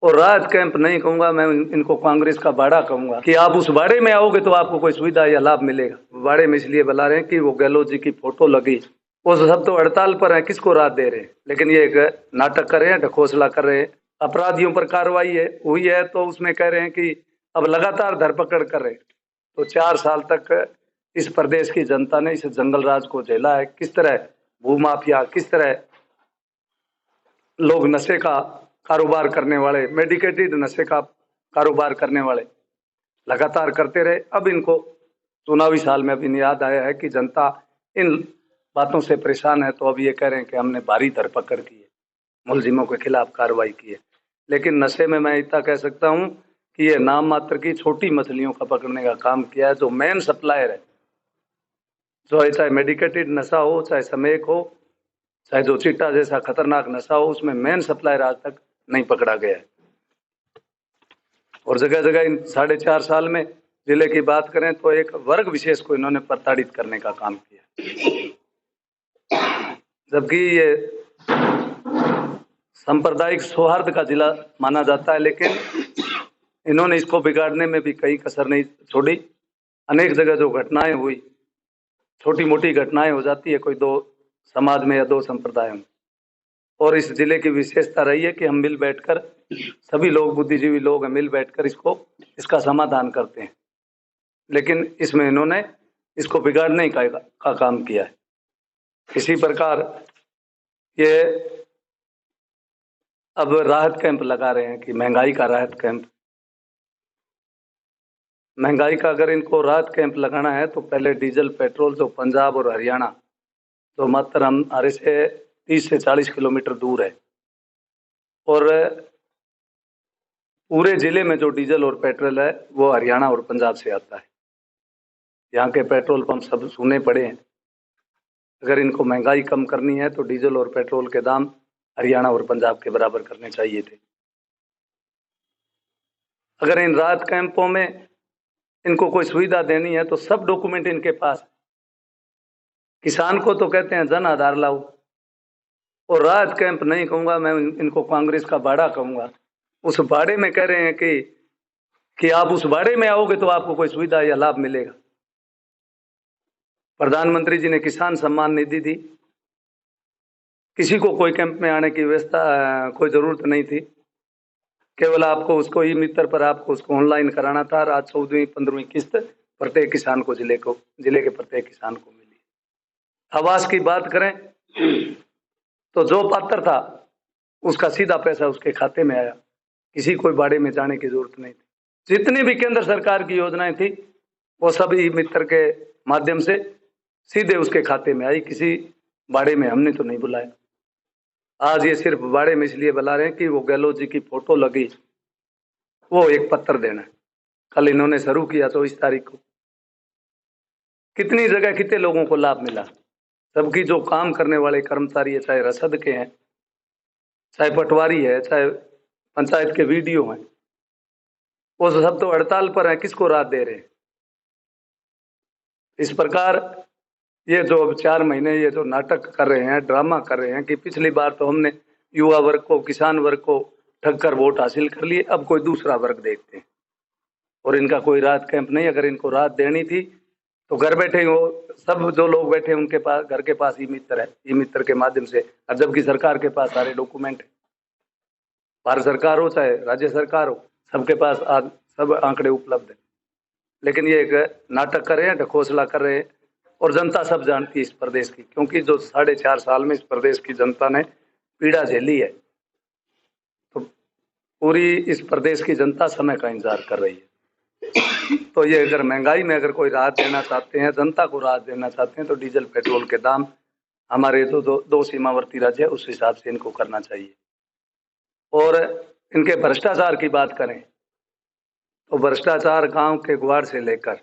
और राहत कैंप नहीं कहूंगा मैं, इनको कांग्रेस का बाड़ा कहूंगा कि आप उस बाड़े में आओगे तो आपको कोई सुविधा या लाभ मिलेगा। बाड़े में इसलिए बुला रहे हैं कि वो गहलोत जी की फोटो लगी, वो सब तो हड़ताल पर है, किसको राहत दे रहे हैं, लेकिन ये एक नाटक कर रहे हैं, ढकोसला कर रहे हैं। अपराधियों पर कार्रवाई है हुई है तो उसमें कह रहे हैं कि अब लगातार धरपकड़ कर रहे हैं। तो 4 साल तक इस प्रदेश की जनता ने इस जंगल राज को झेला है। किस तरह भूमाफिया, किस तरह लोग नशे का कारोबार करने वाले, मेडिकेटेड नशे का कारोबार करने वाले लगातार करते रहे। अब इनको चुनावी साल में अब इन याद आया है कि जनता इन बातों से परेशान है, तो अब ये कह रहे हैं कि हमने भारी धरपकड़ की है, मुलजिमों के खिलाफ कार्रवाई की है। लेकिन नशे में मैं इतना कह सकता हूं कि ये नाम मात्र की छोटी मछलियों का पकड़ने का काम किया है। जो मेन सप्लायर है, जो चाहे मेडिकेटेड नशा हो, चाहे स्मैक हो, चाहे जो चिट्टा जैसा खतरनाक नशा हो, उसमें मेन सप्लायर आज तक नहीं पकड़ा गया है। और जगह जगह इन 4.5 साल में जिले की बात करें तो एक वर्ग विशेष को इन्होंने प्रताड़ित करने का काम किया, जबकि ये सांप्रदायिक सौहार्द का जिला माना जाता है, लेकिन इन्होंने इसको बिगाड़ने में भी कहीं कसर नहीं छोड़ी। अनेक जगह जो घटनाएं हुई, छोटी मोटी घटनाएं हो जाती है कोई दो समाज में या दो संप्रदायों में, और इस जिले की विशेषता रही है कि हम मिल बैठकर, सभी लोग बुद्धिजीवी लोग मिल बैठकर इसका समाधान करते हैं। लेकिन इसमें इन्होंने इसको बिगाड़ने का काम किया है। इसी प्रकार ये अब राहत कैंप लगा रहे हैं कि महंगाई का राहत कैंप। महंगाई का अगर इनको राहत कैंप लगाना है तो पहले डीजल पेट्रोल जो पंजाब और हरियाणा, जो मात्र हमारे से 30 से 40 किलोमीटर दूर है, और पूरे जिले में जो डीजल और पेट्रोल है वो हरियाणा और पंजाब से आता है। यहाँ के पेट्रोल पंप सब सुने पड़े हैं। अगर इनको महंगाई कम करनी है तो डीजल और पेट्रोल के दाम हरियाणा और पंजाब के बराबर करने चाहिए थे। अगर इन राहत कैंपों में इनको कोई सुविधा देनी है तो सब डॉक्यूमेंट इनके पास। किसान को तो कहते हैं जन आधार लाओ, और राहत कैंप नहीं कहूंगा मैं, इनको कांग्रेस का बाड़ा कहूंगा। उस बाड़े में कह रहे हैं कि आप उस बाड़े में आओगे तो आपको कोई सुविधा या लाभ मिलेगा। प्रधानमंत्री जी ने किसान सम्मान निधि दी, किसी को कोई कैंप में आने की व्यवस्था कोई जरूरत नहीं थी, केवल आपको उसको ई मित्र पर आपको उसको ऑनलाइन कराना था। आज 14वीं 15वीं किस्त प्रत्येक किसान को, जिले के प्रत्येक किसान को मिली। आवास की बात करें तो जो पात्र था उसका सीधा पैसा उसके खाते में आया, किसी कोई बाड़े में जाने की जरूरत नहीं थी। जितनी भी केंद्र सरकार की योजनाएं थी वो सभी मित्र के माध्यम से सीधे उसके खाते में आई, किसी बाड़े में हमने तो नहीं बुलाया। आज ये सिर्फ बाड़े में इसलिए बुला रहे हैं कि वो गहलोत जी की फोटो लगी, वो एक पत्र देना है। कल इन्होंने शुरू किया 24 तारीख को, कितनी जगह कितने लोगों को लाभ मिला। सबकी जो काम करने वाले कर्मचारी है, चाहे रसद के हैं, चाहे पटवारी है, चाहे पंचायत के वीडियो हैं, वो सब तो हड़ताल पर है, किसको राहत दे रहे हैं। इस प्रकार ये जो अब 4 महीने ये जो नाटक कर रहे हैं, ड्रामा कर रहे हैं कि पिछली बार तो हमने युवा वर्ग को, किसान वर्ग को ठग कर वोट हासिल कर लिए, अब कोई दूसरा वर्ग देखते हैं। और इनका कोई राहत कैंप नहीं। अगर इनको राहत देनी थी तो घर बैठे हो, सब जो लोग बैठे उनके पास, घर के पास ई मित्र है, ई मित्र के माध्यम से, और जबकि सरकार के पास सारे डॉक्यूमेंट है, भारत सरकार हो चाहे राज्य सरकार हो, सबके पास आज सब आंकड़े उपलब्ध है। लेकिन ये एक नाटक कर रहे हैं, ढकोसला कर रहे हैं, और जनता सब जानती है इस प्रदेश की, क्योंकि जो 4.5 साल में इस प्रदेश की जनता ने पीड़ा झेली है, तो पूरी इस प्रदेश की जनता समय का इंतजार कर रही है। तो ये अगर महंगाई में अगर कोई राहत देना चाहते हैं, जनता को राहत देना चाहते हैं, तो डीजल पेट्रोल के दाम हमारे दो सीमावर्ती राज्य है उस हिसाब से इनको करना चाहिए। और इनके भ्रष्टाचार की बात करें तो भ्रष्टाचार गांव के गुआड़ से लेकर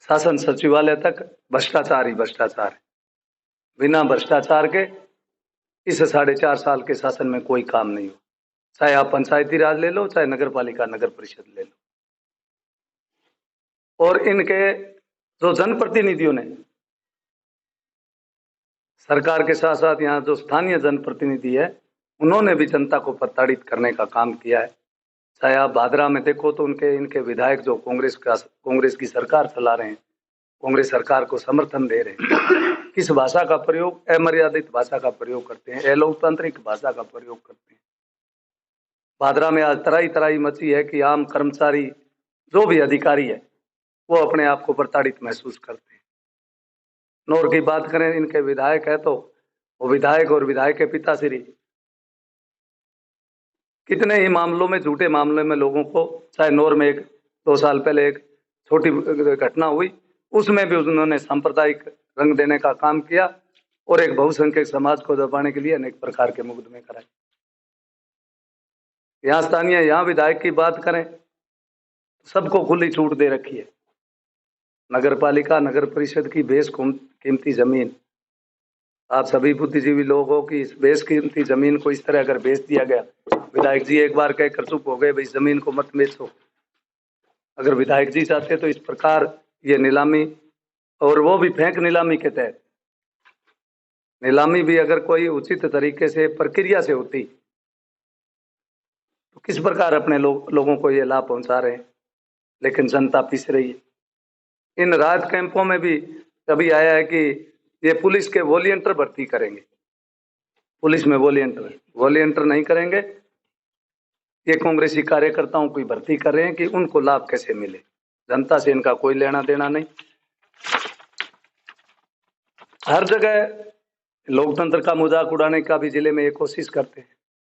शासन सचिवालय तक भ्रष्टाचार ही भ्रष्टाचार है। बिना भ्रष्टाचार के इस 4.5 साल के शासन में कोई काम नहीं हो, चाहे आप पंचायती राज ले लो, चाहे नगर पालिका नगर परिषद ले लो। और इनके जो जनप्रतिनिधियों ने, सरकार के साथ साथ यहाँ जो स्थानीय जनप्रतिनिधि है, उन्होंने भी जनता को प्रताड़ित करने का काम किया है। चाहे आप भादरा में देखो तो इनके विधायक जो कांग्रेस की सरकार चला रहे हैं, कांग्रेस सरकार को समर्थन दे रहे हैं, किस भाषा का प्रयोग, अमर्यादित भाषा का प्रयोग करते हैं, अलोकतांत्रिक भाषा का प्रयोग करते हैं। भादरा में आज तराई तराई मची है कि आम कर्मचारी जो भी अधिकारी है वो अपने आप को प्रताड़ित महसूस करते हैं। नौर की बात करें, इनके विधायक है तो वो विधायक और विधायक के पिताश्री कितने ही मामलों में, झूठे मामले में लोगों को, चाहे नौर में 1-2 साल पहले एक छोटी घटना हुई, उसमें भी उन्होंने सांप्रदायिक रंग देने का काम किया और एक बहुसंख्यक समाज को दबाने के लिए अनेक प्रकार के मुकदमे कराए। यहाँ स्थानीय, यहाँ विधायक की बात करें, सबको खुली छूट दे रखी है। नगर पालिका, नगर परिषद की बेस कीमती जमीन, आप सभी बुद्धिजीवी लोग हो कि इस बेस कीमती जमीन को इस तरह अगर बेच दिया गया, विधायक जी एक बार कहकर चुप हो गए, भाई जमीन को मत बेचो। अगर विधायक जी चाहते तो इस प्रकार ये नीलामी, और वो भी फेंक नीलामी के तहत, नीलामी भी अगर कोई उचित तरीके से प्रक्रिया से होती तो किस प्रकार अपने लोगों को ये लाभ पहुंचा रहे हैं, लेकिन जनता पिस रही है। इन राहत कैंपों में भी कभी आया है कि ये पुलिस के वॉलंटियर भर्ती करेंगे, पुलिस में वॉलंटियर नहीं करेंगे, ये कांग्रेसी कार्यकर्ताओं की भर्ती कर रहे हैं कि उनको लाभ कैसे मिले, जनता से इनका कोई लेना देना नहीं। हर जगह लोकतंत्र का मजाक उड़ाने का भी जिले में ये कोशिश करते हैं।